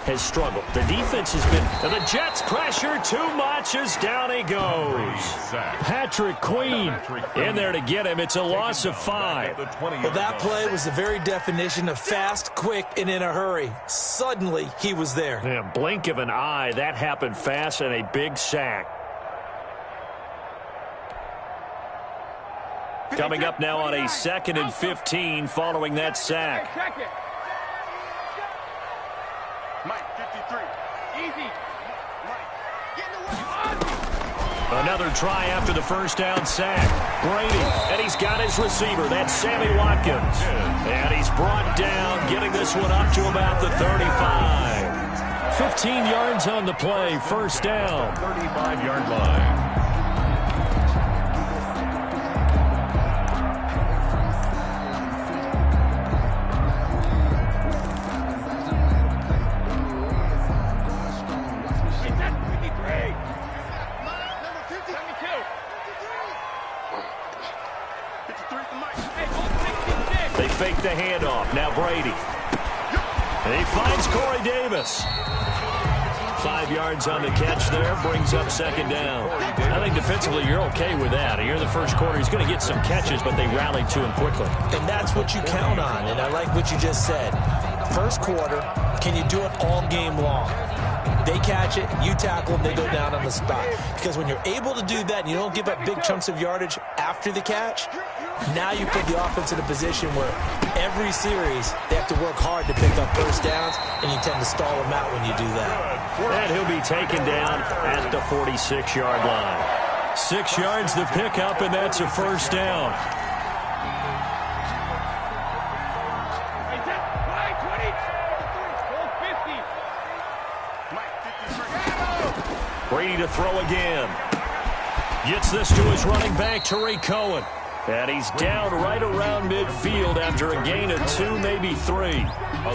has struggled. The defense has been, and the Jets pressure too much as down he goes. Patrick Queen in there to get him. It's a loss of 5. Well, that play was the very definition of fast, quick, and in a hurry. Suddenly, he was there. Yeah, blink of an eye, that happened fast, and a big sack. Coming up now on a 2nd and 15 following that sack. Another try after the first down sack. Brady, and he's got his receiver. That's Sammy Watkins. And he's brought down, getting this one up to about the 35. 15 yards on the play, first down. 35-yard line. They fake the handoff. Now Brady. And he finds Corey Davis. 5 yards on the catch there. Brings up second down. I think defensively you're okay with that. Here in the first quarter, he's going to get some catches, but they rallied to him quickly. And that's what you count on. And I like what you just said. First quarter, can you do it all game long? They catch it, you tackle them, they go down on the spot. Because when you're able to do that and you don't give up big chunks of yardage after the catch, now you put the offense in a position where every series they have to work hard to pick up first downs, and you tend to stall them out when you do that. And he'll be taken down at the 46-yard line. 6 yards the pickup, and that's a first down. Brady to throw again. Gets this to his running back, Tariq Cohen. And he's down right around midfield after a gain of 2, maybe 3.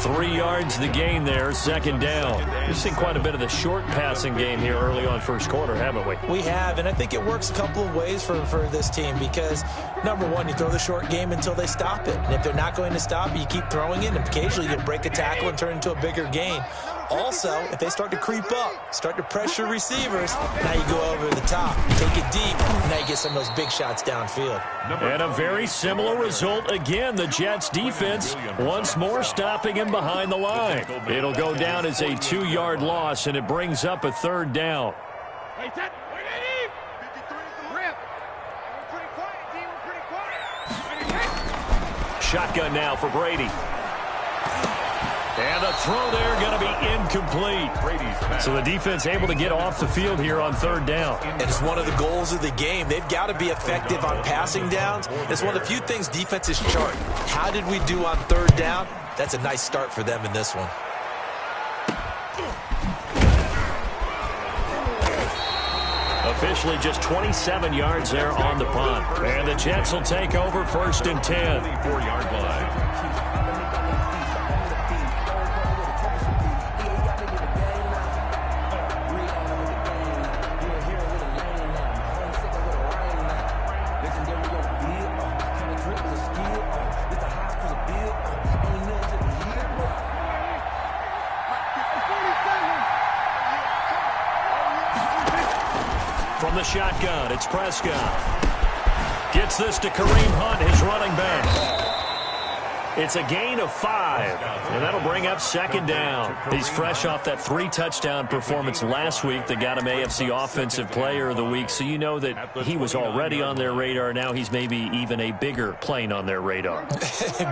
3 yards the gain there, second down. We've seen quite a bit of the short passing game here early on first quarter, haven't we? We have, and I think it works a couple of ways for this team because, number one, you throw the short game until they stop it. And if they're not going to stop it, you keep throwing it, and occasionally you'll break a tackle and turn it into a bigger gain. Also, if they start to creep up, start to pressure receivers, now you go over the top, take it deep, and now you get some of those big shots downfield. And a very similar result again. The Jets defense once more stopping him behind the line. It'll go down as a 2-yard loss, and it brings up a third down. Shotgun now for Brady. And the throw there going to be incomplete. So the defense able to get off the field here on third down. And it's one of the goals of the game. They've got to be effective on passing downs. It's one of the few things defenses chart. How did we do on third down? That's a nice start for them in this one. Officially just 27 yards there on the punt. And the Jets will take over first and 10. 4-yard line. From the shotgun, it's Prescott. Gets this to Kareem Hunt, his running back. It's a gain of 5, and that'll bring up second down. He's fresh off that 3-touchdown performance last week that got him AFC Offensive Player of the Week, so you know that he was already on their radar. Now he's maybe even a bigger plane on their radar.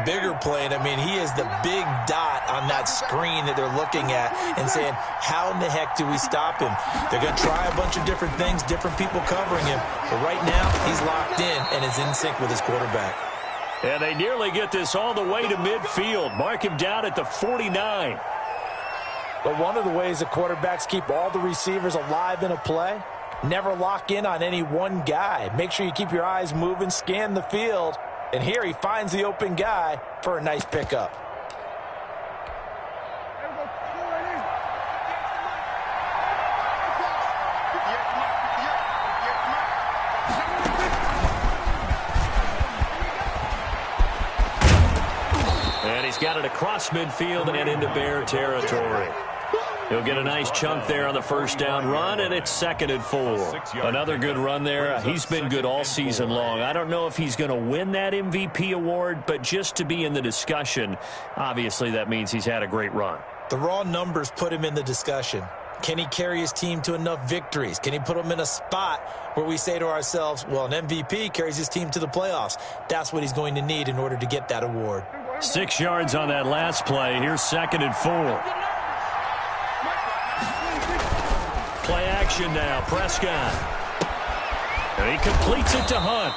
Bigger plane. I mean, he is the big dot on that screen that they're looking at and saying, how in the heck do we stop him? They're going to try a bunch of different things, different people covering him, but right now he's locked in and is in sync with his quarterback. And they nearly get this all the way to midfield. Mark him down at the 49. But one of the ways the quarterbacks keep all the receivers alive in a play, never lock in on any one guy. Make sure you keep your eyes moving, scan the field. And here he finds the open guy for a nice pickup. And he's got it across midfield and into Bear territory. He'll get a nice chunk there on the first down run, and it's 2nd and 4. Another good run there. He's been good all season long. I don't know if he's going to win that MVP award, but just to be in the discussion, obviously that means he's had a great run. The raw numbers put him in the discussion. Can he carry his team to enough victories? Can he put them in a spot where we say to ourselves, well, an MVP carries his team to the playoffs? That's what he's going to need in order to get that award. 6 yards on that last play. Here's 2nd and 4. Play action now, Prescott. And he completes it to Hunt.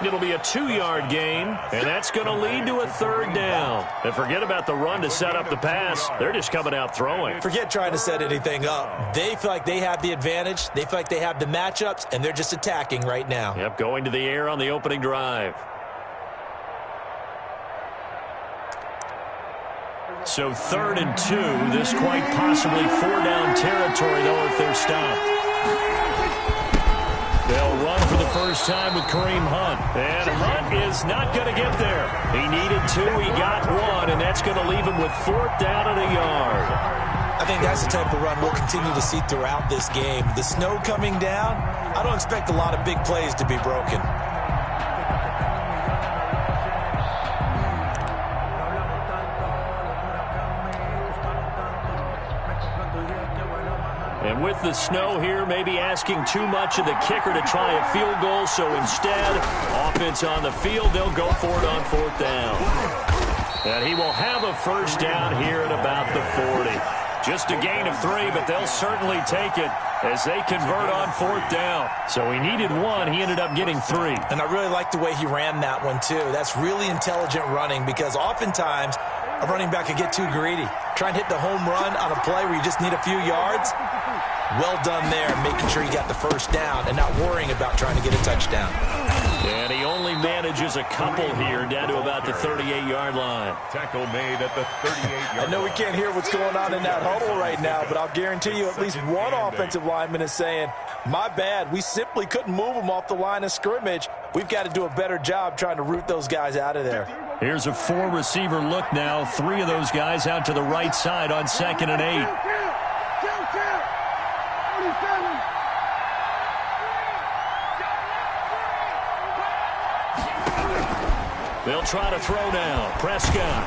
It'll be a 2-yard gain, and that's going to lead to a 3rd down. And forget about the run to set up the pass. They're just coming out throwing. Forget trying to set anything up. They feel like they have the advantage. They feel like they have the matchups, and they're just attacking right now. Yep, going to the air on the opening drive. So 3rd and 2. This quite possibly 4-down territory, though, if they're stopped. They'll run for the first time with Kareem Hunt. And Hunt is not going to get there. He needed 2. He got 1, and that's going to leave him with 4th down and a yard. I think that's the type of run we'll continue to see throughout this game. The snow coming down, I don't expect a lot of big plays to be broken. And with the snow here, maybe asking too much of the kicker to try a field goal. So instead, offense on the field, they'll go for it on 4th down. And he will have a first down here at about the 40. Just a gain of 3, but they'll certainly take it as they convert on 4th down. So he needed 1. He ended up getting 3. And I really like the way he ran that one, too. That's really intelligent running because oftentimes a running back can get too greedy. Try and hit the home run on a play where you just need a few yards. Well done there, making sure he got the first down and not worrying about trying to get a touchdown. And he only manages a couple here down to about the 38-yard line. Tackle made at the 38-yard line. I know we can't hear what's going on in that huddle right now, but I'll guarantee you at least one offensive lineman is saying, my bad, we simply couldn't move them off the line of scrimmage. We've got to do a better job trying to root those guys out of there. Here's a 4-receiver look now. 3 of those guys out to the right side on 2nd and 8. They'll try to throw now. Prescott.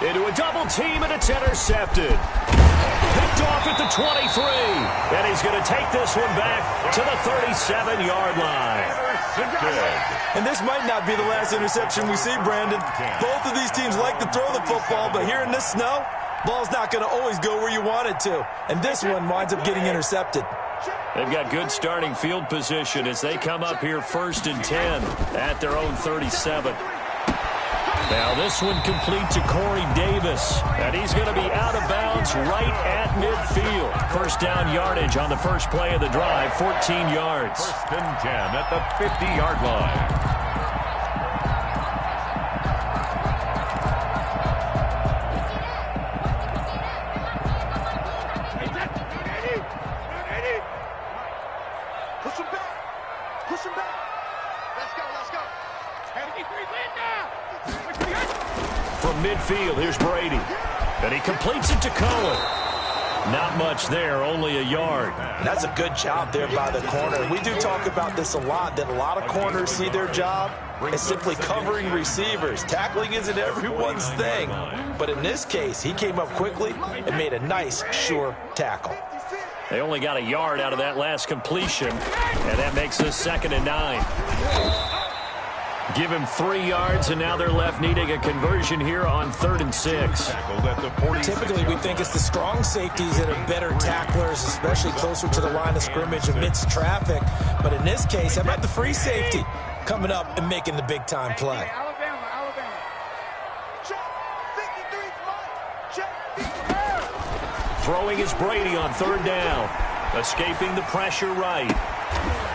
Into a double team, and it's intercepted. Picked off at the 23. And he's going to take this one back to the 37-yard line. And this might not be the last interception we see, Brandon. Both of these teams like to throw the football, but here in this snow, ball's not going to always go where you want it to. And this one winds up getting intercepted. They've got good starting field position as they come up here 1st and 10 at their own 37. Now this one complete to Corey Davis, and he's going to be out of bounds right at midfield. First down yardage on the first play of the drive, 14 yards. 1st and 10 at the 50-yard line. From midfield, here's Brady. And he completes it to Cohen. Not much there, only a yard. That's a good job there by the corner. We do talk about this a lot, that a lot of corners see their job as simply covering receivers. Tackling isn't everyone's thing. But in this case, he came up quickly and made a nice, sure tackle. They only got a yard out of that last completion, and that makes this 2nd and 9. Give him 3 yards, and now they're left needing a conversion here on 3rd and 6. Typically, we think it's the strong safeties that are better tacklers, especially closer to the line of scrimmage amidst traffic. But in this case, how about the free safety coming up and making the big-time play? Throwing is Brady on 3rd down. Escaping the pressure right.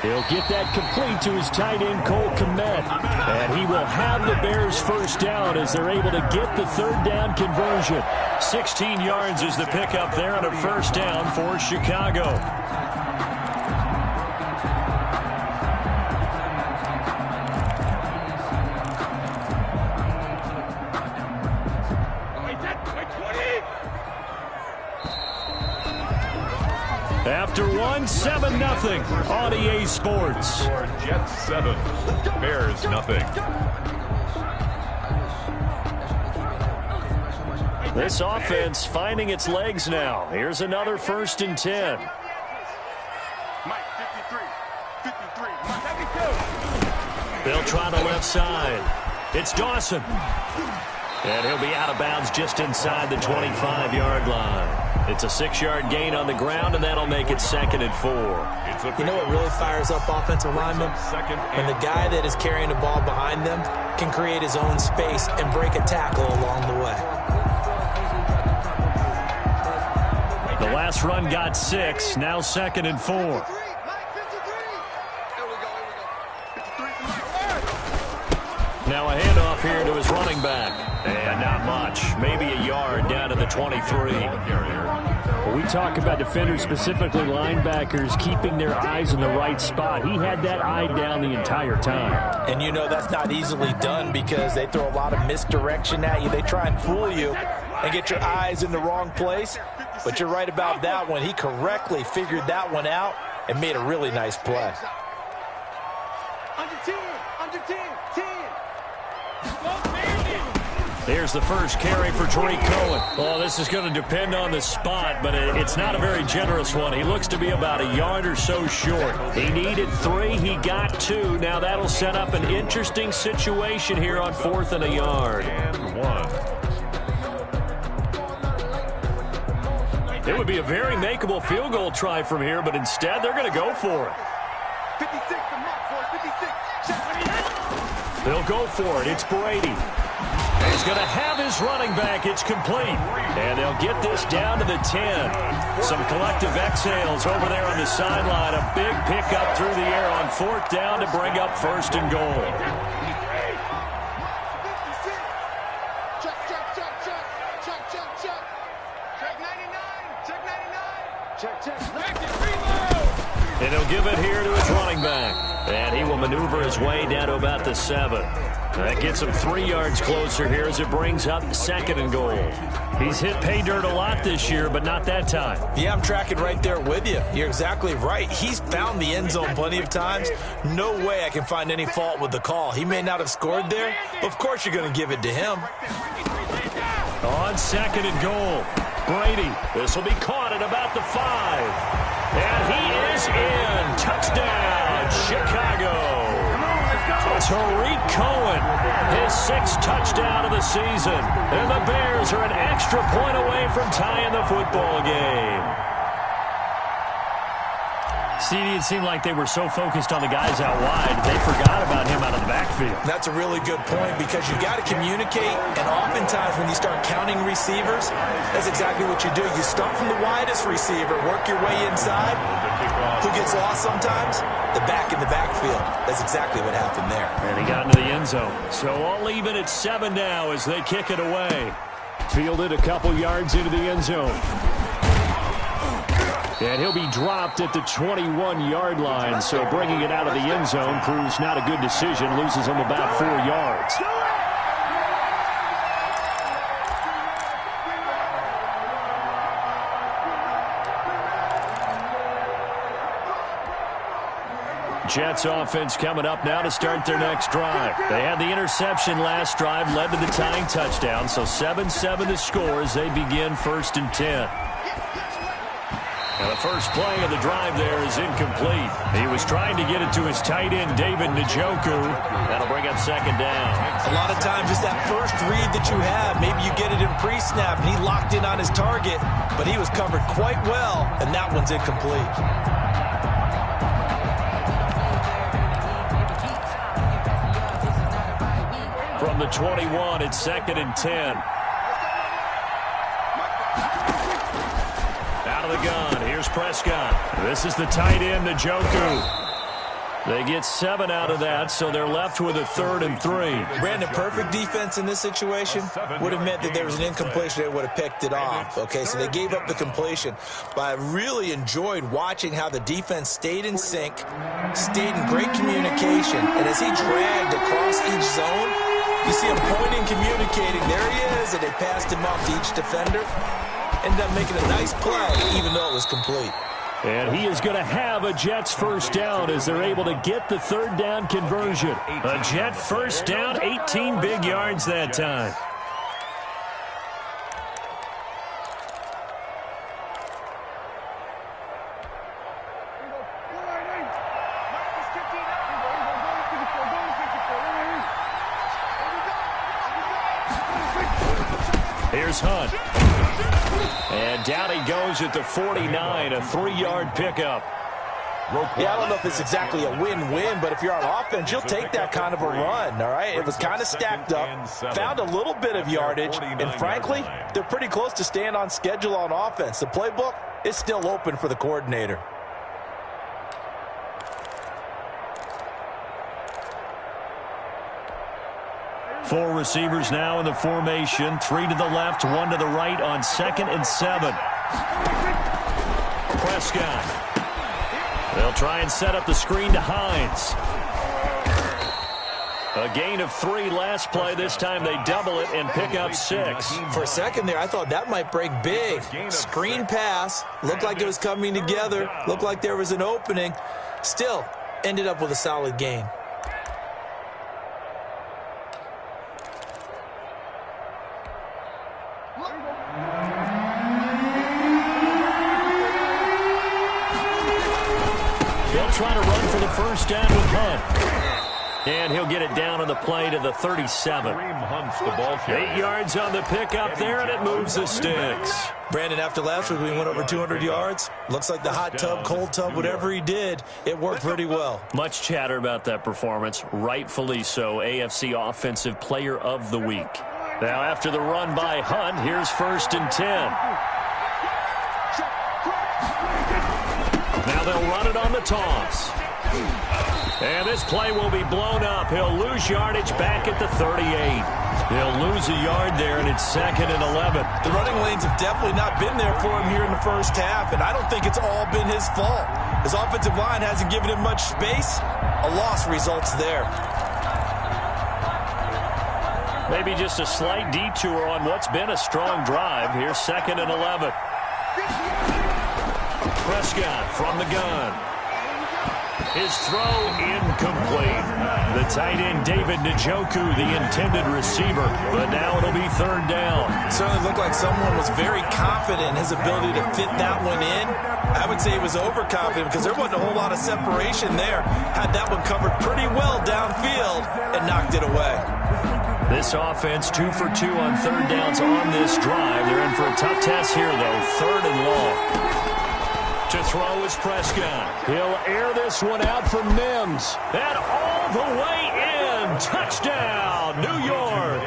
He'll get that complete to his tight end, Cole Kmet. And he will have the Bears first down as they're able to get the 3rd down conversion. 16 yards is the pickup there on a first down for Chicago. After one, 7-0 on EA Sports. Jets 7, Bears nothing. This offense finding its legs now. Here's another 1st and 10. They'll try the left side. It's Dawson. And he'll be out of bounds just inside the 25-yard line. It's a 6-yard gain on the ground, and that'll make it 2nd and 4. You know what really fires up offensive linemen? When the guy that is carrying the ball behind them can create his own space and break a tackle along the way. The last run got 6, now 2nd and 4. Now a handoff here to his running back. And not much. Maybe a yard down to the 23. We talk about defenders, specifically linebackers, keeping their eyes in the right spot. He had that eye down the entire time. And you know that's not easily done because they throw a lot of misdirection at you. They try and fool you and get your eyes in the wrong place. But you're right about that one. He correctly figured that one out and made a really nice play. Under 10, under 10, 10. Here's the first carry for Tariq Cohen. Oh, this is going to depend on the spot, but it's not a very generous one. He looks to be about a yard or so short. He needed 3. He got 2. Now that'll set up an interesting situation here on 4th and a yard. And 1. It would be a very makeable field goal try from here, but instead they're going to go for it. 56, the mark for it, 56. They'll go for it. It's Brady. He's going to have his running back. It's complete. And they'll get this down to the 10. Some collective exhales over there on the sideline. A big pickup through the air on 4th down to bring up 1st and goal. And he'll give it here to his running back. And he will maneuver his way down to about the 7. That gets him 3 yards closer here as it brings up 2nd and goal. He's hit pay dirt a lot this year, but not that time. Yeah, I'm tracking right there with you. You're exactly right. He's found the end zone plenty of times. No way I can find any fault with the call. He may not have scored there, but of course you're going to give it to him. On 2nd and goal, Brady. This will be caught at about the 5. And he is in. Touchdown, Chicago. Tariq Cohen, his 6th touchdown of the season. And the Bears are an extra point away from tying the football game. CD, it seemed like they were so focused on the guys out wide, they forgot about him out of the backfield. That's a really good point because you got to communicate, and oftentimes when you start counting receivers, that's exactly what you do. You start from the widest receiver, work your way inside. Who gets lost sometimes? The back in the backfield. That's exactly what happened there. And he got into the end zone. So all even at 7 now as they kick it away. Fielded a couple yards into the end zone. And he'll be dropped at the 21-yard line, so bringing it out of the end zone proves not a good decision. Loses him about 4 yards. Jets offense coming up now to start their next drive. They had the interception last drive, led to the tying touchdown, so 7-7 the score as they begin 1st and 10. Now the first play of the drive there is incomplete. He was trying to get it to his tight end, David Njoku. That'll bring up 2nd down. A lot of times it's that first read that you have. Maybe you get it in pre-snap, and he locked in on his target, but he was covered quite well, and that one's incomplete. From the 21, it's 2nd and 10. Out of the gun, here's Prescott. This is the tight end, Njoku. They get 7 out of that, so they're left with a 3rd and 3. Brandon, perfect defense in this situation would have meant that there was an incompletion. They would have picked it off. Okay, so they gave up the completion. But I really enjoyed watching how the defense stayed in sync, stayed in great communication, and as he dragged across each zone, you see him pointing, communicating. There he is, and they passed him off to each defender. Ended up making a nice play, even though it was complete. And he is going to have a Jets first down as they're able to get the third down conversion. A Jet first down, 18 big yards that time. Here's Hunt. And down he goes at the 49, a 3-yard pickup. Yeah, I don't know if it's exactly a win-win, but if you're on offense, you'll take that kind of a run, all right? It was kind of stacked up, found a little bit of yardage, and frankly, they're pretty close to staying on schedule on offense. The playbook is still open for the coordinator. Four receivers now in the formation. 3 to the left, 1 to the right on 2nd and 7. Prescott. They'll try and set up the screen to Hines. A gain of 3 last play. This time they double it and pick up 6. For a second there, I thought that might break big. Screen pass. Looked like it was coming together. Looked like there was an opening. Still, ended up with a solid gain. Trying to run for the first down with Hunt. And he'll get it down on the play to the 37. 8 yards on the pickup there, and it moves the sticks. Brandon, after last week we went over 200 yards. Looks like the hot tub, cold tub, whatever he did, it worked pretty well. Much chatter about that performance. Rightfully so. AFC Offensive Player of the Week. Now after the run by Hunt, here's 1st and 10. Now they'll run it on the toss. And this play will be blown up. He'll lose yardage back at the 38. He'll lose a yard there, and it's 2nd and 11. The running lanes have definitely not been there for him here in the first half, and I don't think it's all been his fault. His offensive line hasn't given him much space. A loss results there. Maybe just a slight detour on what's been a strong drive. Here's 2nd and 11. Prescott from the gun. His throw incomplete. The tight end David Njoku, the intended receiver, but now it'll be 3rd down. Certainly looked like someone was very confident in his ability to fit that one in. I would say he was overconfident because there wasn't a whole lot of separation there. Had that one covered pretty well downfield and knocked it away. This offense 2 for 2 on 3rd downs on this drive. They're in for a tough test here, though. 3rd and long. To throw is Prescott. He'll air this one out for Mims. And all the way in. Touchdown, New York.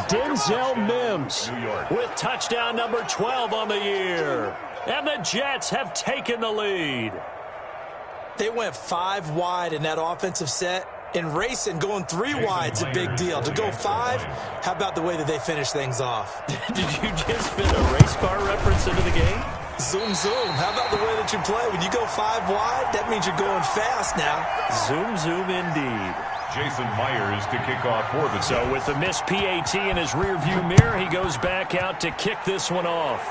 Denzel Mims with touchdown number 12 on the year. And the Jets have taken the lead. They went 5 wide in that offensive set. And racing, going 3 wide's a big deal. To go 5, how about the way that they finish things off? Did you just fit a race car reference into the game? Zoom, zoom. How about the way that you play? When you go 5 wide, that means you're going fast now. Zoom, zoom indeed. Jason Myers to kick off for the Jets. So with the missed PAT in his rearview mirror, he goes back out to kick this one off.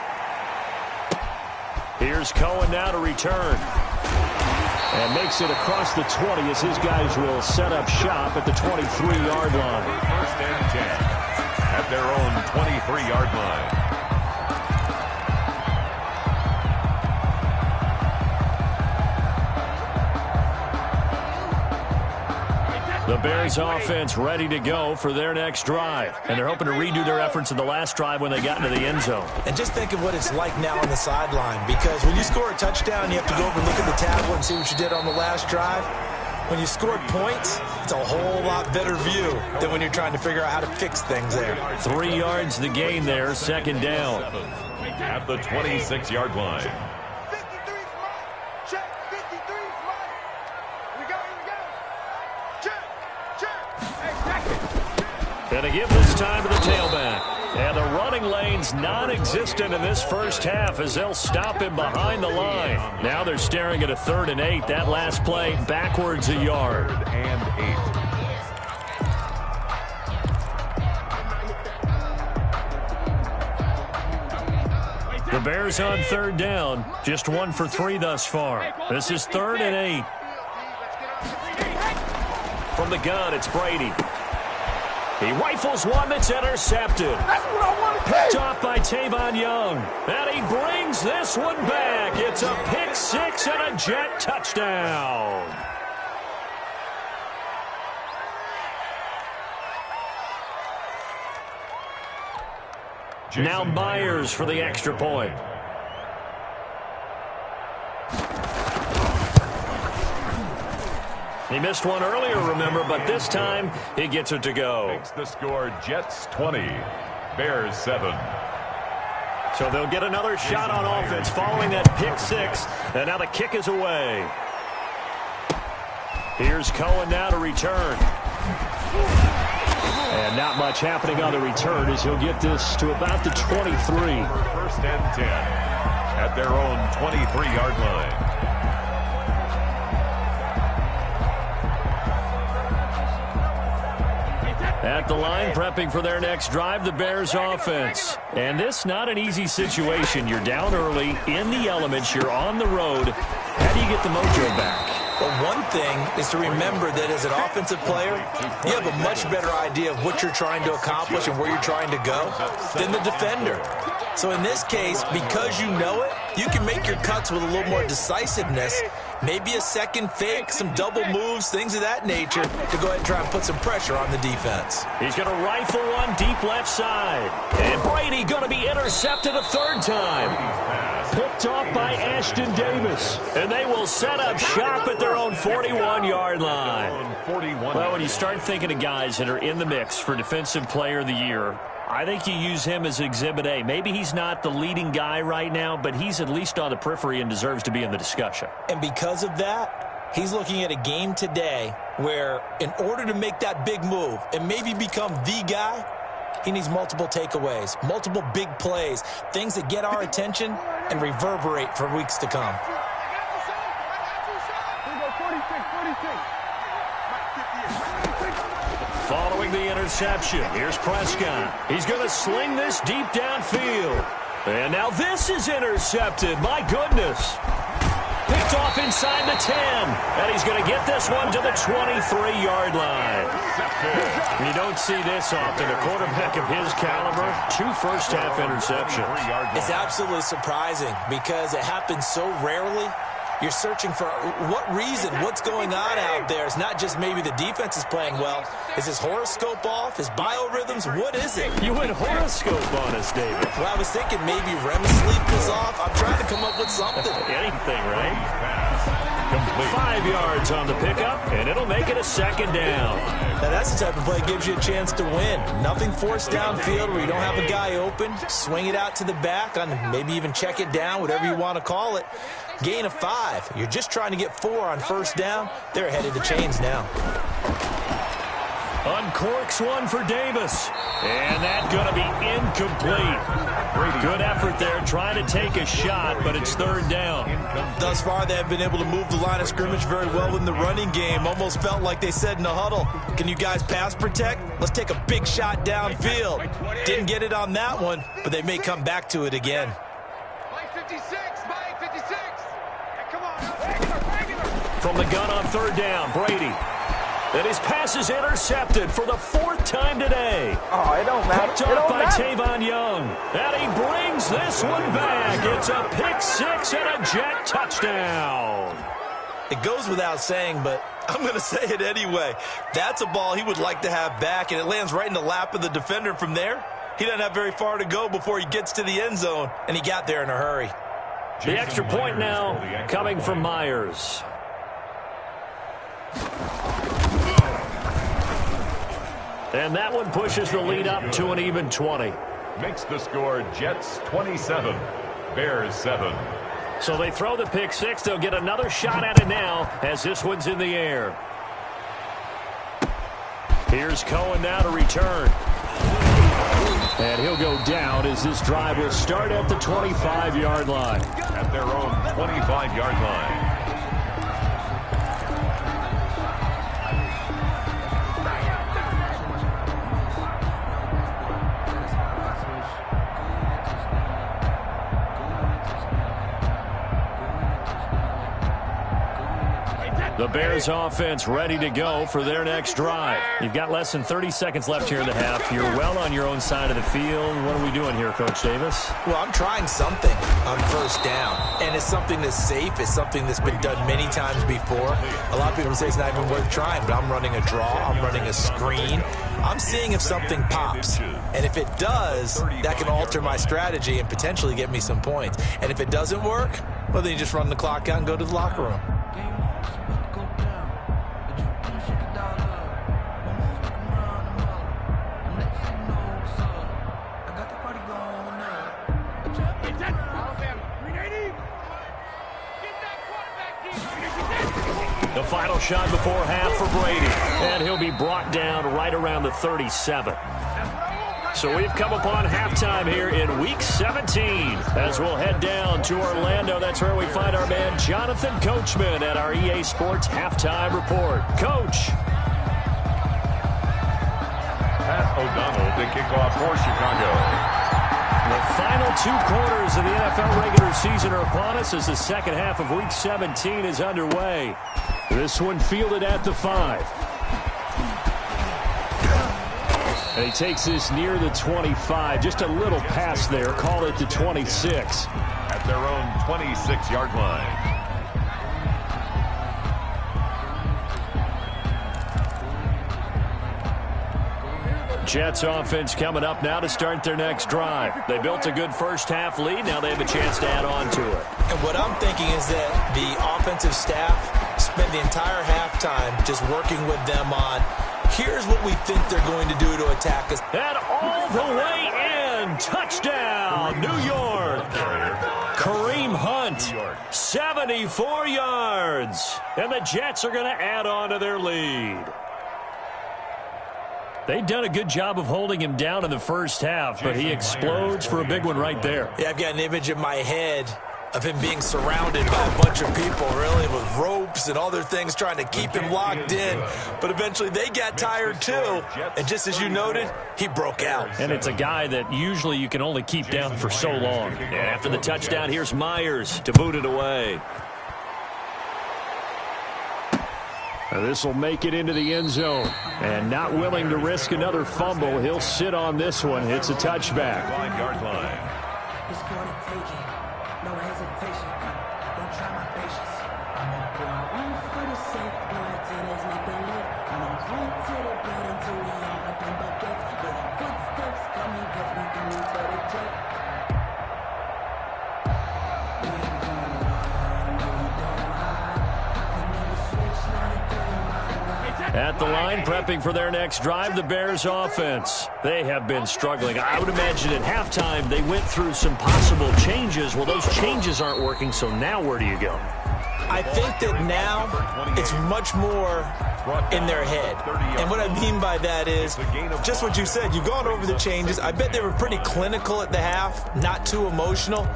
Here's Cohen now to return. And makes it across the 20 as his guys will set up shop at the 23-yard line. 1st and 10 at their own 23-yard line. The Bears offense ready to go for their next drive. And they're hoping to redo their efforts in the last drive when they got into the end zone. And just think of what it's like now on the sideline, because when you score a touchdown, you have to go over and look at the tablet and see what you did on the last drive. When you scored points, it's a whole lot better view than when you're trying to figure out how to fix things there. 3 yards the gain there, 2nd down. At the 26-yard line. 53 smart. Check. 53 smart. Here we go. Check. Hey, check it. And they give this time to the tailback. And the running lane's non-existent in this first half as they'll stop him behind the line. Now they're staring at a 3rd and 8. That last play backwards a yard. 3rd and 8. The Bears on 3rd down, just 1 for 3 thus far. This is 3rd and 8. From the gun, it's Brady. He rifles one that's intercepted. Picked off by Tavon Young. And he brings this one back. It's a pick 6 and a Jet touchdown. Now Myers for the extra point. He missed one earlier, remember, but this time he gets it to go. Makes the score Jets 20, Bears 7. So they'll get another shot on offense following that pick 6, and now the kick is away. Here's Cohen now to return. And not much happening on the return as he'll get this to about the 23. 1st and 10 at their own 23-yard line. At the line, prepping for their next drive, the Bears offense. And this not an easy situation. You're down early, in the elements, you're on the road. How do you get the mojo back? Well, one thing is to remember that as an offensive player, you have a much better idea of what you're trying to accomplish and where you're trying to go than the defender. So in this case, because you know it, you can make your cuts with a little more decisiveness, maybe a second fake, some double moves, things of that nature, to go ahead and try and put some pressure on the defense. He's going to rifle one deep left side. And Brady going to be intercepted a 3rd time. Picked off by Ashton Davis. And they will set up shop at their own 41-yard line. Well, when you start thinking of guys that are in the mix for Defensive Player of the Year, I think you use him as Exhibit A. Maybe he's not the leading guy right now, but he's at least on the periphery and deserves to be in the discussion. And because of that, he's looking at a game today where in order to make that big move and maybe become the guy, he needs multiple takeaways, multiple big plays, things that get our attention and reverberate for weeks to come. Following the interception, here's Prescott. He's going to sling this deep downfield. And now this is intercepted. My goodness. Picked off inside the 10. And he's going to get this one to the 23-yard line. You don't see this often. A quarterback of his caliber, 2 first-half interceptions. It's absolutely surprising because it happens so rarely. You're searching for what reason, what's going on out there. It's not just maybe the defense is playing well. Is his horoscope off? His biorhythms? What is it? You went horoscope on us, David. Well, I was thinking maybe REM sleep was off. I'm trying to come up with something. Anything, right? 5 yards on the pickup, and it'll make it a 2nd down. Now, that's the type of play that gives you a chance to win. Nothing forced downfield where you don't have a guy open. Swing it out to the back, on maybe even check it down, whatever you want to call it. Gain of 5. You're just trying to get 4 on 1st down. They're headed to chains now. Uncorks one for Davis. And that's going to be incomplete. Good effort there trying to take a shot, but it's 3rd down. Thus far, they have been able to move the line of scrimmage very well in the running game. Almost felt like they said in the huddle, can you guys pass protect? Let's take a big shot downfield. Didn't get it on that one, but they may come back to it again. From the gun on 3rd down, Brady. And his pass is intercepted for the 4th time today. Oh, it don't matter. Picked off by Tavon Young. And he brings this one back. It's a pick 6 and a Jet touchdown. It goes without saying, but I'm going to say it anyway. That's a ball he would like to have back, and it lands right in the lap of the defender from there. He doesn't have very far to go before he gets to the end zone, and he got there in a hurry. The extra point now coming from Myers. And that one pushes the lead up to an even 20. Makes the score Jets 27, Bears 7. So they throw the pick 6. They'll get another shot at it now as this one's in the air. Here's Cohen now to return. And he'll go down as this drive will start at the 25-yard line. At their own 25-yard line. The Bears offense ready to go for their next drive. You've got less than 30 seconds left here in the half. You're well on your own side of the field. What are we doing here, Coach Davis? Well, I'm trying something on first down, and it's something that's safe. It's something that's been done many times before. A lot of people say it's not even worth trying, but I'm running a draw. I'm running a screen. I'm seeing if something pops, and if it does, that can alter my strategy and potentially get me some points. And if it doesn't work, well, then you just run the clock out and go to the locker room. The final shot before half for Brady, and he'll be brought down right around the 37. So we've come upon halftime here in Week 17 as we'll head down to Orlando. That's where we find our man Jonathan Coachman at our EA Sports Halftime Report. Coach. Pat O'Donnell to kick off for Chicago. The final 2 quarters of the NFL regular season are upon us as the second half of Week 17 is underway. This one fielded at the 5. And he takes this near the 25. Just a little pass there. Call it the 26. At their own 26-yard line. Jets offense coming up now to start their next drive. They built a good first half lead. Now they have a chance to add on to it. And what I'm thinking is that the offensive staff spent the entire halftime just working with them on, here's what we think they're going to do to attack us. And all the way in. Touchdown, New York. Kareem Hunt, 74 yards. And the Jets are going to add on to their lead. They've done a good job of holding him down in the first half, but he explodes for a big one right there. Yeah, I've got an image in my head of him being surrounded by a bunch of people, really, with ropes and other things trying to keep him locked in. But eventually they got tired too, and just as you noted, he broke out. And it's a guy that usually you can only keep down for so long. And after the touchdown, here's Myers to boot it away. This will make it into the end zone. And not willing to risk another fumble, he'll sit on this one. It's a touchback. 5-yard line. No hesitation. Don't try my patience. I'm a boy. One for the safe, going to this make believe. And I'm going to the blood until we all up in buckets. With our footsteps coming, cause we coming for the jet. We ain't gonna run, no, we don't hide. I can never switch like At the line, prepping for their next drive, the Bears offense. They have been struggling. I would imagine at halftime they went through some possible changes. Well, those changes aren't working, so now where do you go? I think that now it's much more in their head. And what I mean by that is just what you said. You've gone over the changes. I bet they were pretty clinical at the half, not too emotional.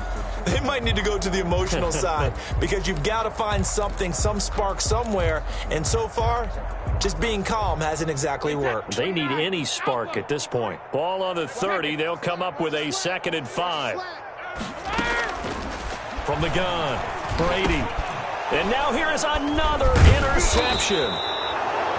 They might need to go to the emotional side because you've got to find something, some spark somewhere. And so far, just being calm hasn't exactly worked. They need any spark at this point. Ball on the 30. They'll come up with a 2nd and 5. From the gun, Brady. And now here is another interception.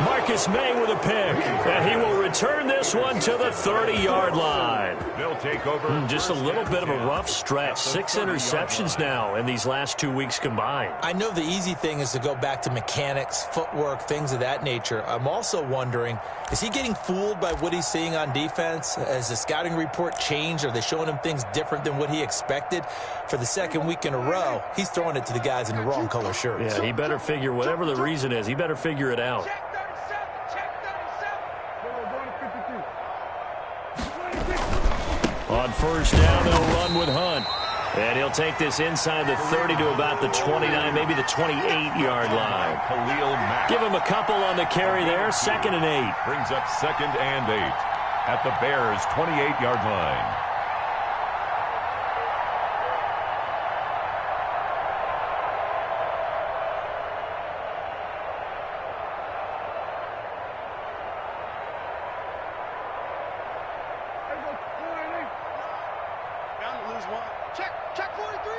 Marcus May with a pick. And he will return this one to the 30-yard line. They'll take over. Just a little bit of a rough stretch. 6 interceptions now in these last 2 weeks combined. I know the easy thing is to go back to mechanics, footwork, things of that nature. I'm also wondering, is he getting fooled by what he's seeing on defense? Has the scouting report changed? Are they showing him things different than what he expected? For the 2nd week in a row, he's throwing it to the guys in the wrong color shirts. Yeah, he better figure, whatever the reason is, he better figure it out. On first down, they'll run with Hunt. And he'll take this inside the 30 to about the 29, maybe the 28-yard line. Give him a couple on the carry there. 2nd and 8. Brings up 2nd and 8 at the Bears' 28-yard line. Check 43.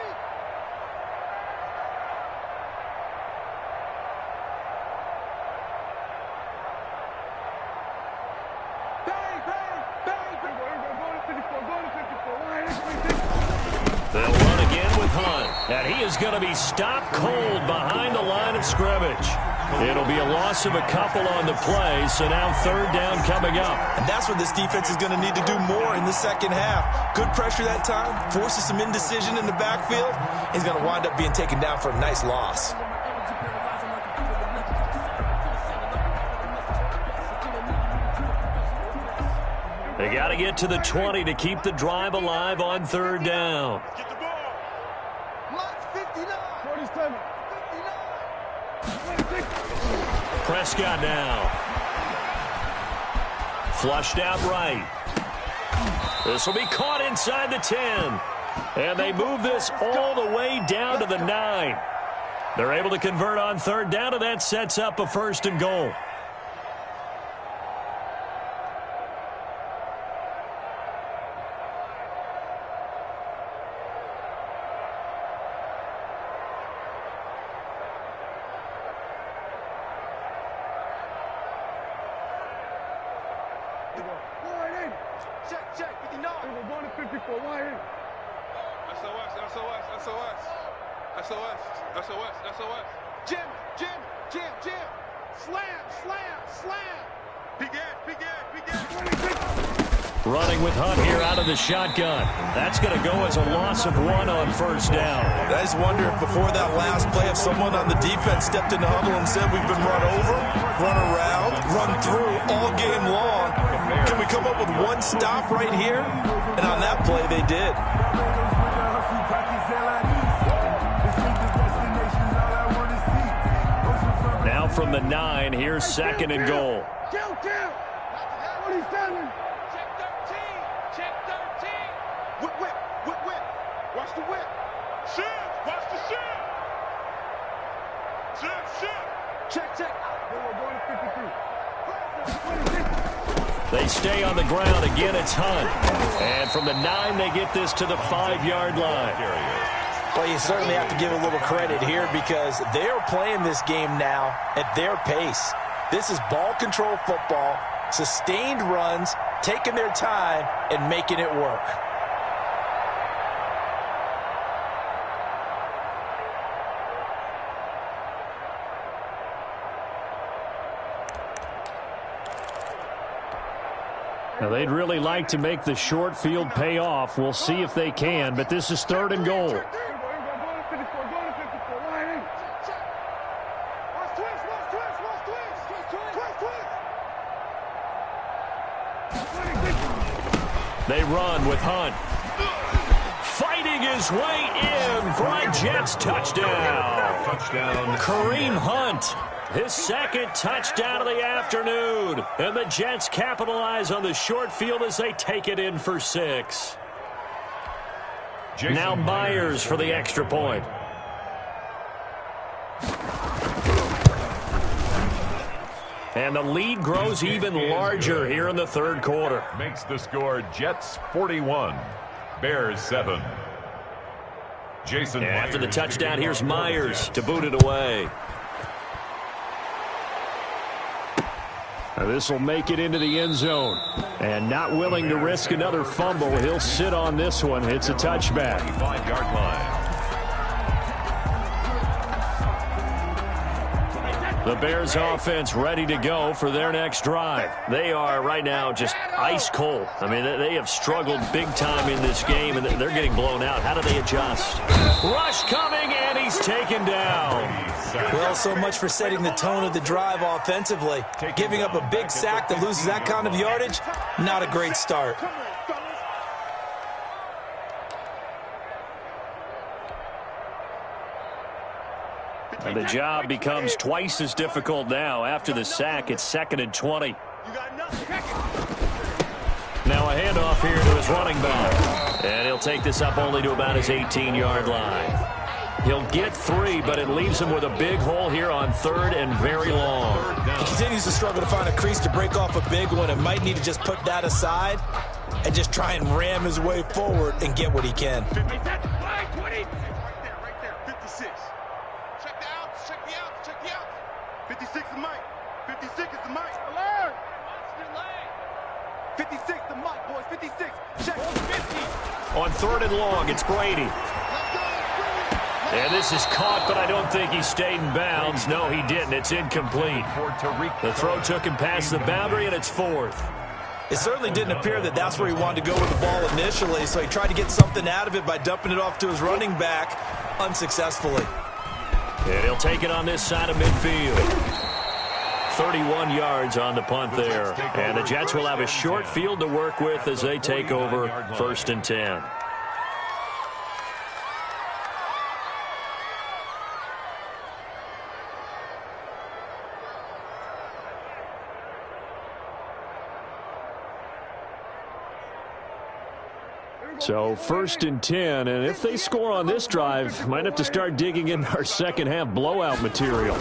They'll run again with Hunt. And he is going to be stopped cold behind the line of scrimmage. It'll be a loss of a couple on the play, so now third down coming up. And that's what this defense is going to need to do more in the second half. Good pressure that time, forces some indecision in the backfield. He's going to wind up being taken down for a nice loss. They got to get to the 20 to keep the drive alive on third down. Get the ball. Lock 59. 47. 59. Prescott now. Flushed out right. This will be caught inside the 10. And they move this all the way down to the 9. They're able to convert on third down, and that sets up a 1st and goal. Check, 59. We're going to 54. Why in? SOS. Jim. Slam. Begin. Running with Hunt here out of the shotgun. That's going to go as a loss of 1 on first down. I just wonder if before that last play, if someone on the defense stepped in the huddle and said we've been run over, run around, run through all game long. Can we come up with one stop right here? And on that play, they did. Now from the 9, here's 2nd and goal. Kill. 27. Check 13. Whip. Watch the whip. Watch the shift. Check. We're going to 53. They stay on the ground. Again, it's Hunt. And from the 9, they get this to the 5-yard line. Well, you certainly have to give a little credit here because they're playing this game now at their pace. This is ball control football, sustained runs, taking their time, and making it work. Now, they'd really like to make the short field pay off. We'll see if they can, but this is 3rd and goal. They run with Hunt. Fighting his way in for a Jets touchdown. Kareem Hunt. His 2nd touchdown of the afternoon. And the Jets capitalize on the short field as they take it in for 6. Now Myers for the extra point. And the lead grows even larger here in the 3rd quarter. Makes the score Jets 41, Bears 7. Jason Myers. After the touchdown, here's Myers to boot it away. This will make it into the end zone. And not willing to risk another fumble, he'll sit on this one. It's a touchback. 5-yard line. The Bears offense ready to go for their next drive. They are right now just ice cold. I mean, they have struggled big time in this game, and they're getting blown out. How do they adjust? Rush coming, and he's taken down. Well, so much for setting the tone of the drive offensively. Giving up a big sack that loses that kind of yardage, not a great start. And the job becomes twice as difficult now. After the sack, it's 2nd and 20. Now a handoff here to his running back. And he'll take this up only to about his 18-yard line. He'll get 3, but it leaves him with a big hole here on 3rd and very long. He continues to struggle to find a crease to break off a big one and might need to just put that aside and just try and ram his way forward and get what he can. 56 is Mike. 56 is the Mike. Alert! 56, the mic, boys. 56. Check 50. On 3rd and long, it's Brady. And this is caught, but I don't think he stayed in bounds. No, he didn't. It's incomplete. The throw took him past the boundary, and it's 4th. It certainly didn't appear that that's where he wanted to go with the ball initially, so he tried to get something out of it by dumping it off to his running back unsuccessfully. And he'll take it on this side of midfield. 31 yards on the punt there. And the Jets will have a short field to work with as they take over 1st and 10. So 1st and 10, and if they score on this drive, might have to start digging in our second-half blowout material.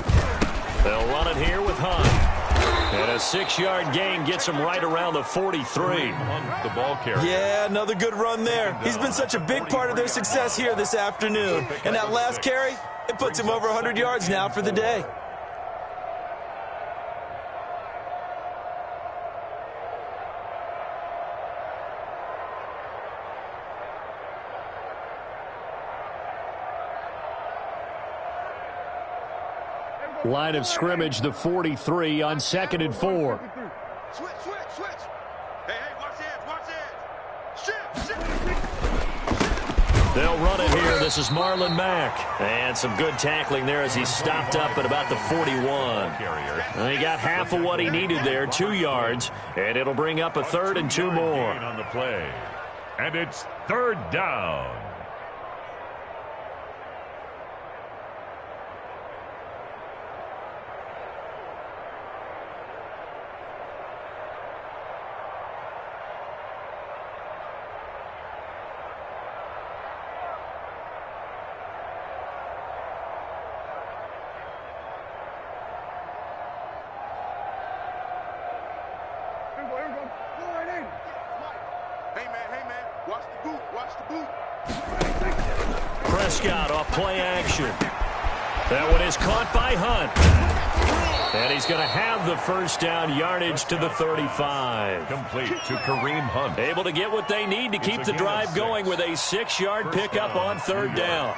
They'll run it here with Hunt. And a 6-yard gain gets him right around the 43. The ball carrier. Yeah, another good run there. He's been such a big part of their success here this afternoon. And that last carry, it puts him over 100 yards now for the day. Line of scrimmage, the 43 on 2nd and 4. Switch. Hey, watch it. Shift. They'll run it here. This is Marlon Mack. And some good tackling there as he stopped up at about the 41. He got half of what he needed there, 2 yards. And it'll bring up a 3rd and 2 more. On the play. And it's 3rd down. Prescott off play action. That one is caught by Hunt. And he's going to have the 1st down, yardage to the 35. Complete to Kareem Hunt. Able to get what they need to keep the drive going with a 6-yard pickup on 3rd down.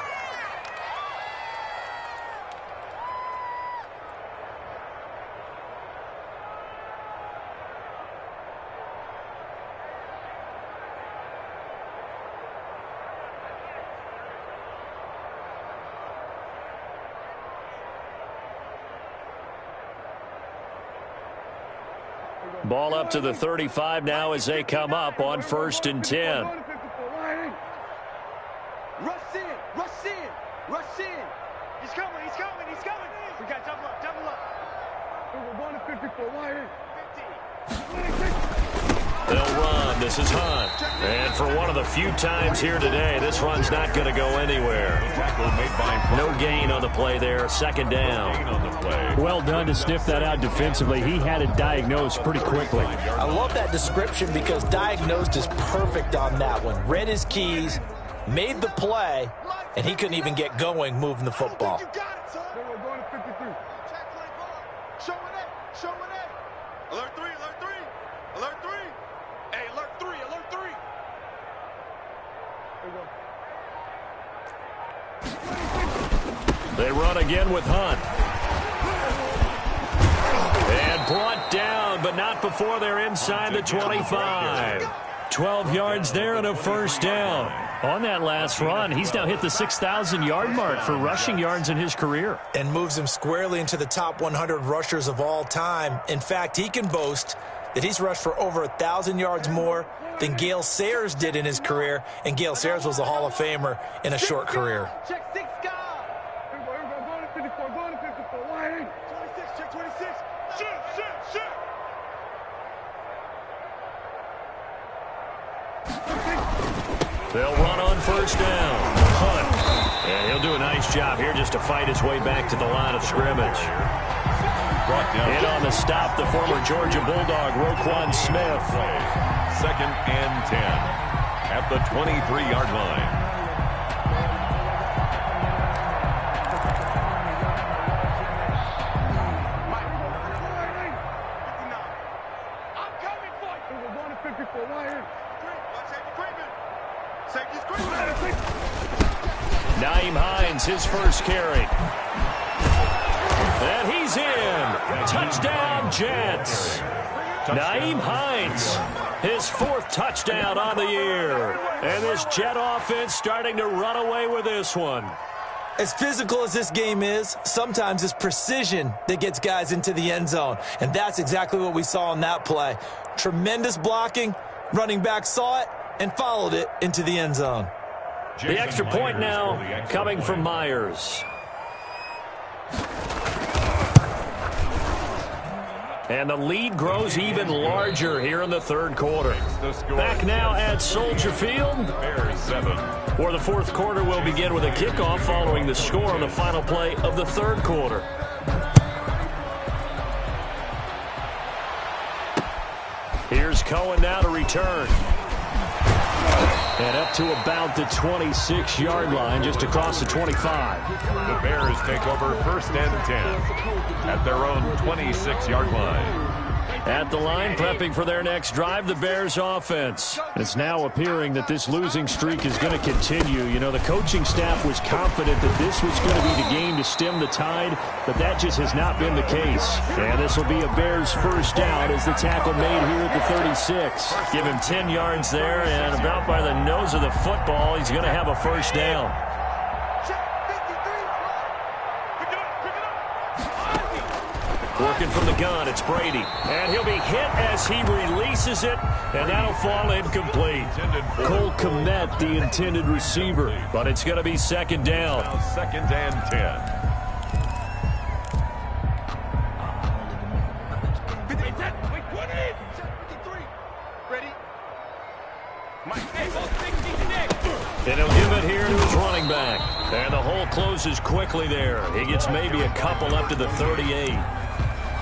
Ball up to the 35 now as they come up on 1st and 10. Rush in. He's coming. We got double up. We're going to 54 wide. 50. They'll run. This is Hunt. And for one of the few times here today, this run's not going to go anywhere. No gain on the play there. 2nd down. Well done to sniff that out defensively. He had it diagnosed pretty quickly. I love that description because diagnosed is perfect on that one. Read his keys, made the play, and he couldn't even get going moving the football. You got it, son. We're going to 53. Showing it. Alert 3. Hey, alert 3. They run again with Hunt. And brought down, but not before they're inside the 25. 12 yards there and a 1st down. On that last run, he's now hit the 6,000-yard mark for rushing yards in his career. And moves him squarely into the top 100 rushers of all time. In fact, he can boast that he's rushed for over 1,000 yards more than Gale Sayers did in his career. And Gale Sayers was a Hall of Famer in a short career. Check 6 guys. Here we go. Going to 54. Going to 54. Wide in. 26. Check 26. Shoot. They'll run on 1st down. Hunt. And he'll do a nice job here just to fight his way back to the line of scrimmage. In on the stop, the former Georgia Bulldog, Roquan Smith. 2nd and 10 at the 23-yard line. I'm coming for you. We're going to 54. Nyheim Hines, his first carry. And he's in. Touchdown, Jets. Nyheim Hines, his fourth touchdown on the year. And this Jet offense starting to run away with this one. As physical as this game is, sometimes it's precision that gets guys into the end zone. And that's exactly what we saw in that play. Tremendous blocking. Running back saw it and followed it into the end zone. The extra point now coming from Myers. And the lead grows even larger here in the third quarter. Back now at Soldier Field, where the fourth quarter will begin with a kickoff following the score on the final play of the third quarter. Here's Cohen now to return. And up to about the 26-yard line, just across the 25. The Bears take over 1st and 10 at their own 26-yard line. At the line, prepping for their next drive, the Bears offense. It's now appearing that this losing streak is going to continue. You know, the coaching staff was confident that this was going to be the game to stem the tide, but that just has not been the case. And this will be a Bears first down as the tackle made here at the 36. Give him 10 yards there, and about by the nose of the football, he's going to have a first down. Working from the gun, it's Brady. And he'll be hit as he releases it, and that'll fall incomplete. Cole Kmet, the intended receiver, but it's going to be second down. Now 2nd and 10. And he'll give it here to his running back. And the hole closes quickly there. He gets maybe a couple up to the 38.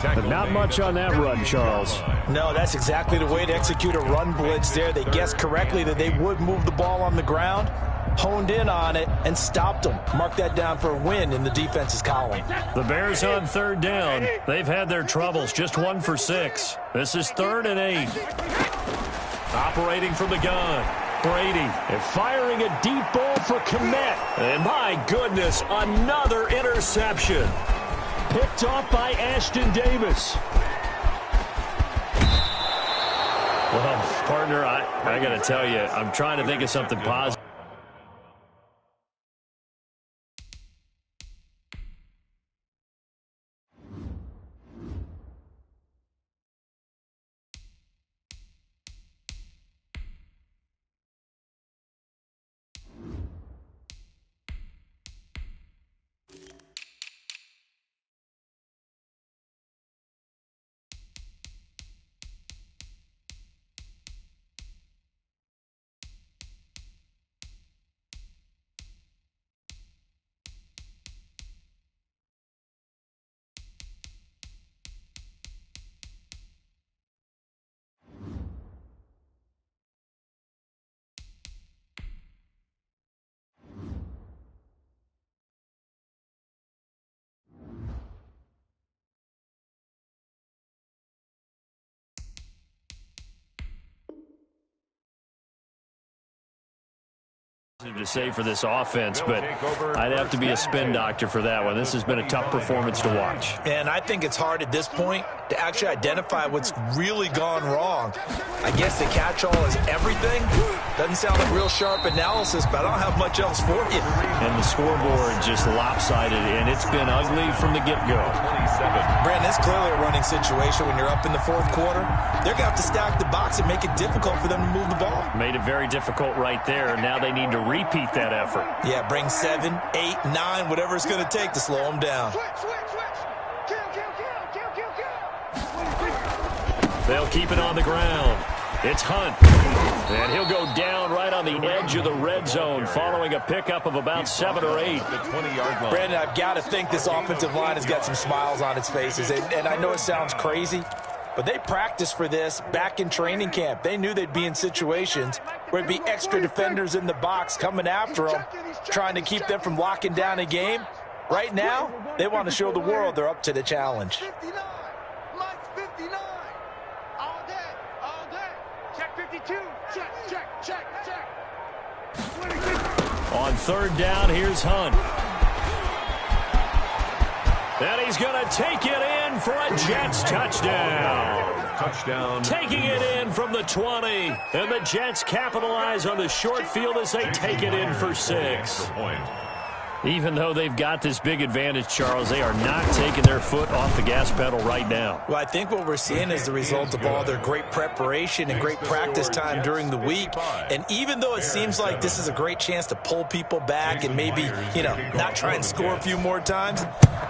But not much on that run, Charles. No, that's exactly the way to execute a run blitz there. They guessed correctly that they would move the ball on the ground, honed in on it, and stopped them. Mark that down for a win in the defense's column. The Bears on third down. They've had their troubles, just 1 for 6. This is 3rd and 8. Operating from the gun. Brady and firing a deep ball for Kmet. And my goodness, another interception. Picked off by Ashton Davis. Well, partner, I got to tell you, I'm trying to think of something positive. To say for this offense, but I'd have to be a spin doctor for that one. This has been a tough performance to watch. And I think it's hard at this point to actually identify what's really gone wrong. I guess the catch-all is everything. Doesn't sound like real sharp analysis, but I don't have much else for you. And the scoreboard just lopsided, and it's been ugly from the get-go. Brandon, it's clearly a running situation when you're up in the fourth quarter. They're going to have to stack the box and make it difficult for them to move the ball. Made it very difficult right there, and now they need to repeat that effort. Yeah, bring 7, 8, 9, whatever it's going to take to slow them down. They'll keep it on the ground. It's Hunt. And he'll go down right on the edge of the red zone following a pickup of about 7 or 8. Brandon, I've got to think this offensive line has got some smiles on its faces. And I know it sounds crazy, but they practiced for this back in training camp. They knew they'd be in situations where it'd be extra defenders in the box coming after them, trying to keep them from locking down a game. Right now, they want to show the world they're up to the challenge. 59. Mike's 59. All day. All day. Check 52. Check. 20. On third down, here's Hunt. And he's going to take it in for a Jets touchdown. Touchdown. Taking it in from the 20. And the Jets capitalize on the short field as they take it in for 6. Even though they've got this big advantage, Charles, they are not taking their foot off the gas pedal right now. Well, I think what we're seeing is the result of all their great preparation and great practice time during the week. And even though it seems like this is a great chance to pull people back and maybe, not try and score a few more times,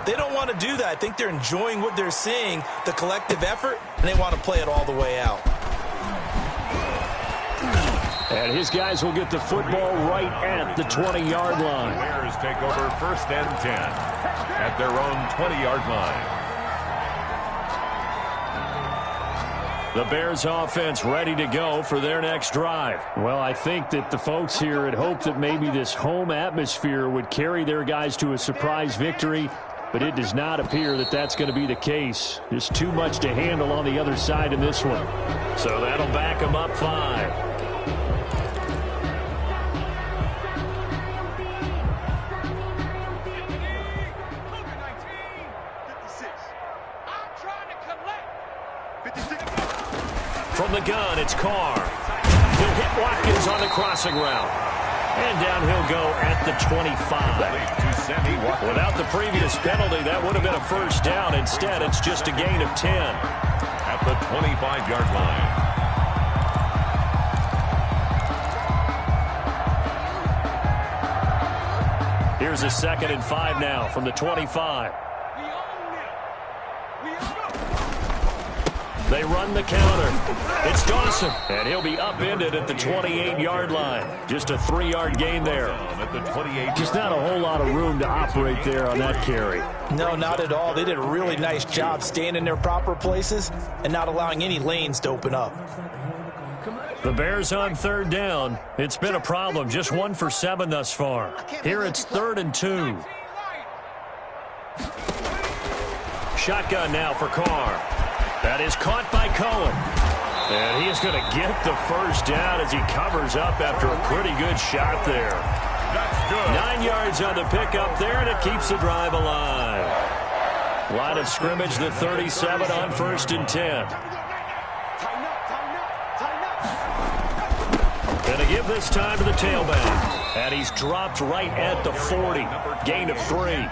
they don't want to do that. I think they're enjoying what they're seeing, the collective effort, and they want to play it all the way out. And his guys will get the football right at the 20-yard line. Bears take over 1st and 10 at their own 20-yard line. The Bears offense ready to go for their next drive. Well, I think that the folks here had hoped that maybe this home atmosphere would carry their guys to a surprise victory, but it does not appear that that's going to be the case. Just too much to handle on the other side in this one. So that'll back them up 5. From the gun, it's Carr. He'll hit Watkins on the crossing route. And down he'll go at the 25. Without the previous penalty, that would have been a first down. Instead, it's just a gain of 10. At the 25-yard line. Here's a 2nd and 5 now from the 25. They run the counter. It's Dawson. And he'll be upended at the 28-yard line. Just a 3-yard gain there. Just not a whole lot of room to operate there on that carry. No, not at all. They did a really nice job staying in their proper places and not allowing any lanes to open up. The Bears on 3rd down. It's been a problem. Just 1 for 7 thus far. Here it's 3rd and 2. Shotgun now for Carr. That is caught by Cohen. And he is going to get the first down as he covers up after a pretty good shot there. That's good. 9 yards on the pickup there, and it keeps the drive alive. Line of scrimmage, the 37 on 1st and 10. Going to give this time to the tailback. And he's dropped right at the 40. Gain of 3.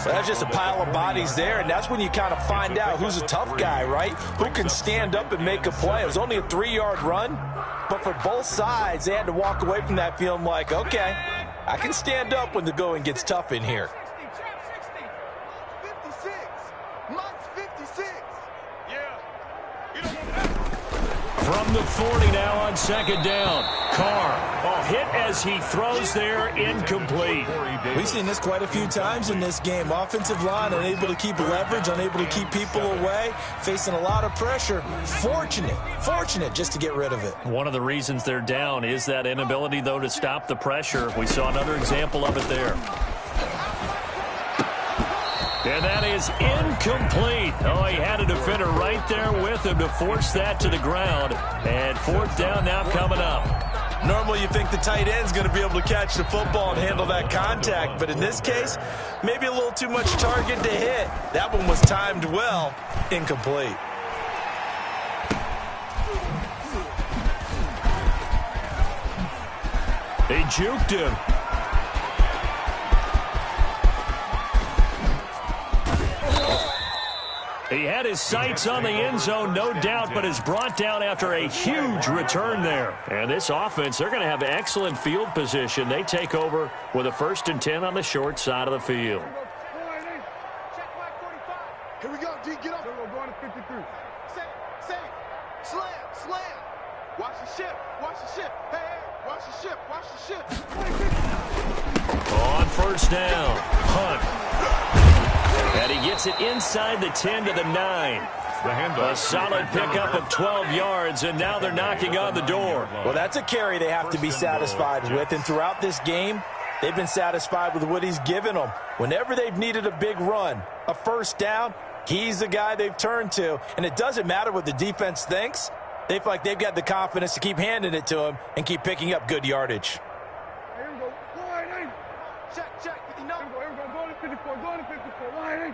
That's just a pile of bodies there, and that's when you kind of find out who's a tough guy, right? Who can stand up and make a play. It was only a 3-yard run, but for both sides, they had to walk away from that feeling like, okay, I can stand up when the going gets tough in here. 56. Max 56. From the 40 now on 2nd down. Carr, a hit as he throws there, incomplete. We've seen this quite a few times in this game. Offensive line unable to keep leverage, unable to keep people away, facing a lot of pressure. Fortunate just to get rid of it. One of the reasons they're down is that inability, though, to stop the pressure. We saw another example of it there. And that is incomplete. Oh, he had a defender right there with him to force that to the ground. And 4th down now coming up. Normally you think the tight end's going to be able to catch the football and handle that contact. But in this case, maybe a little too much target to hit. That one was timed well. Incomplete. They juked him. He had his sights on the end zone, no doubt, but is brought down after a huge return there. And this offense, they're going to have excellent field position. They take over with a 1st and 10 on the short side of the field. Here we go, D, get up. We're going to 53. Say, slam. Watch the ship. Hey, watch the ship. On 1st down, Hunt. And he gets it inside the 10 to the 9. A solid pickup of 12 yards, and now they're knocking on the door. Well, that's a carry they have to be satisfied with, and throughout this game, they've been satisfied with what he's given them. Whenever they've needed a big run, a 1st down, he's the guy they've turned to, and it doesn't matter what the defense thinks. They feel like they've got the confidence to keep handing it to him and keep picking up good yardage. Here we go. 1. Check. Enough. Here we go. Go to 54. Go to 54. Why?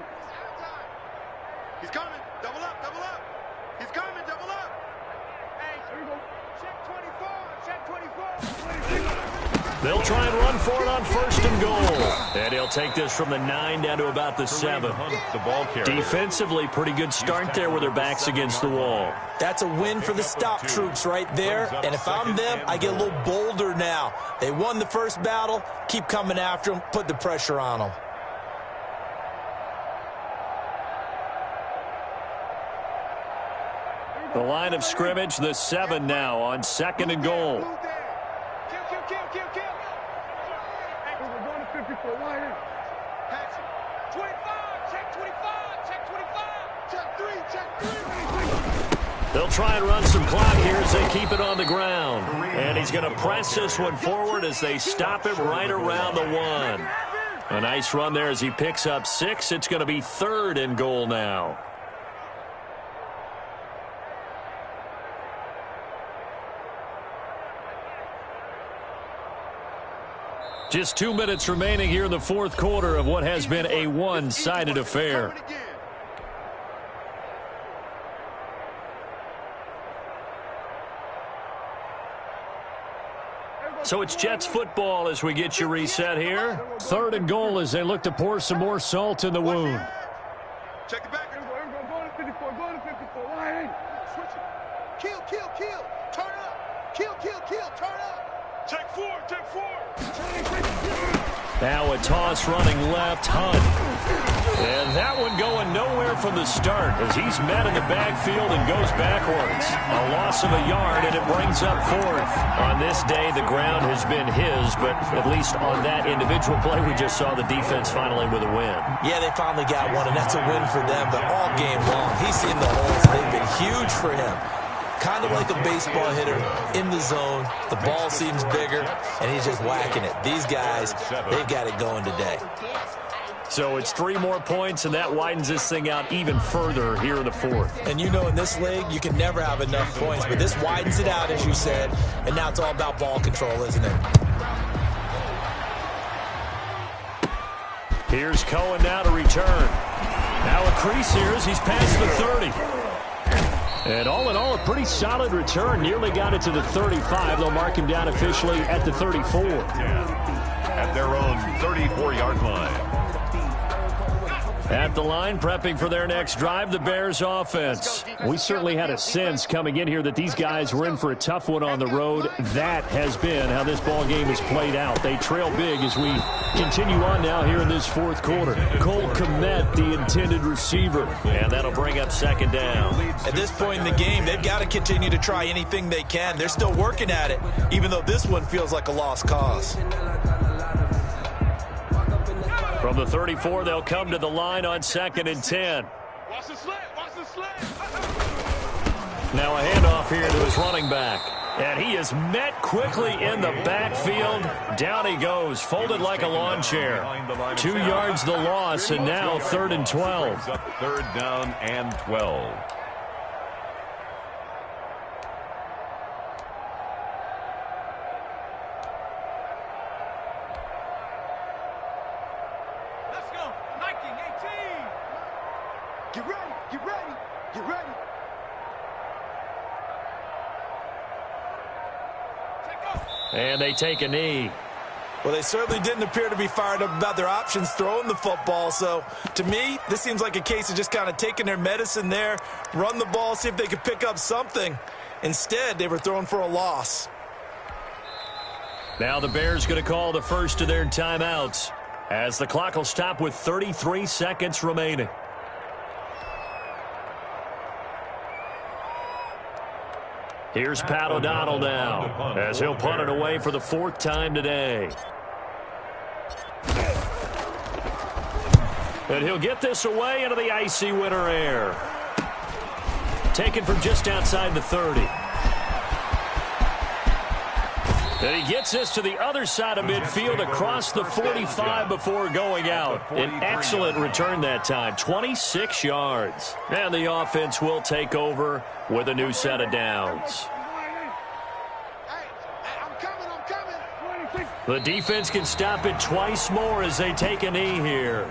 He's coming. Double up. He's coming. Double up. Hey, here we go. Check 24. Check 24. They'll try and run for it on 1st and goal. And he'll take this from the 9 down to about the 7. The ball carrier. Defensively, pretty good start there with their backs against the wall. That's a win for the stop troops right there. And if I'm them, I get a little bolder now. They won the first battle. Keep coming after them. Put the pressure on them. The line of scrimmage, the 7 now on 2nd and goal. Kill. Hey, we're going to 54. Why? Pass it. 25. Check 25. Check 25. Check 3. They'll try and run some clock here as they keep it on the ground. And he's going to press this one forward as they stop him right around the 1. A nice run there as he picks up 6. It's going to be 3rd and goal now. Just 2 minutes remaining here in the 4th quarter of what has been a one-sided affair. So it's Jets football as we get you reset here. 3rd and goal as they look to pour some more salt in the wound. Check it back. Here we go. Go to 54. Go to 54. Why? Switch it. Kill. Turn up. Kill. Turn up. Check 4. Now a toss running left, Hunt. And that one going nowhere from the start as he's met in the backfield and goes backwards. A loss of a yard, and it brings up 4th. On this day, the ground has been his, but at least on that individual play, we just saw the defense finally with a win. Yeah, they finally got one, and that's a win for them, but all game long, he's seen the holes. They've been huge for him. Kind of like a baseball hitter in the zone. The ball seems bigger, and he's just whacking it. These guys, they've got it going today. So it's 3 more points, and that widens this thing out even further here in the 4th. And you know in this league, you can never have enough points, but this widens it out, as you said, and now it's all about ball control, isn't it? Here's Cohen now to return. Now a crease here as he's past the 30. And all in all, a pretty solid return. Nearly got it to the 35. They'll mark him down officially at the 34. At their own 34-yard line. At the line, prepping for their next drive, the Bears offense. We certainly had a sense coming in here that these guys were in for a tough one on the road. That has been how this ball game has played out. They trail big as we continue on now here in this 4th quarter. Cole Kmet, the intended receiver, and that'll bring up 2nd down. At this point in the game, they've got to continue to try anything they can. They're still working at it, even though this one feels like a lost cause. From the 34, they'll come to the line on 2nd and 10. Watch the slant. Now a handoff here to his running back. And he is met quickly in the backfield. Down he goes, folded like a lawn chair. 2 yards the loss, and now 3rd and 12. 3rd down and 12. Get ready. And they take a knee. Well, they certainly didn't appear to be fired up about their options throwing the football. So, to me, this seems like a case of just kind of taking their medicine there, run the ball, see if they could pick up something. Instead, they were throwing for a loss. Now the Bears going to call the first of their timeouts as the clock will stop with 33 seconds remaining. Here's Pat O'Donnell now as he'll punt it away for the 4th time today. And he'll get this away into the icy winter air. Taken from just outside the 30. And he gets this to the other side of midfield across the 45 before going out. An excellent return that time, 26 yards. And the offense will take over with a new set of downs. Hey, I'm coming. The defense can stop it twice more as they take a knee here.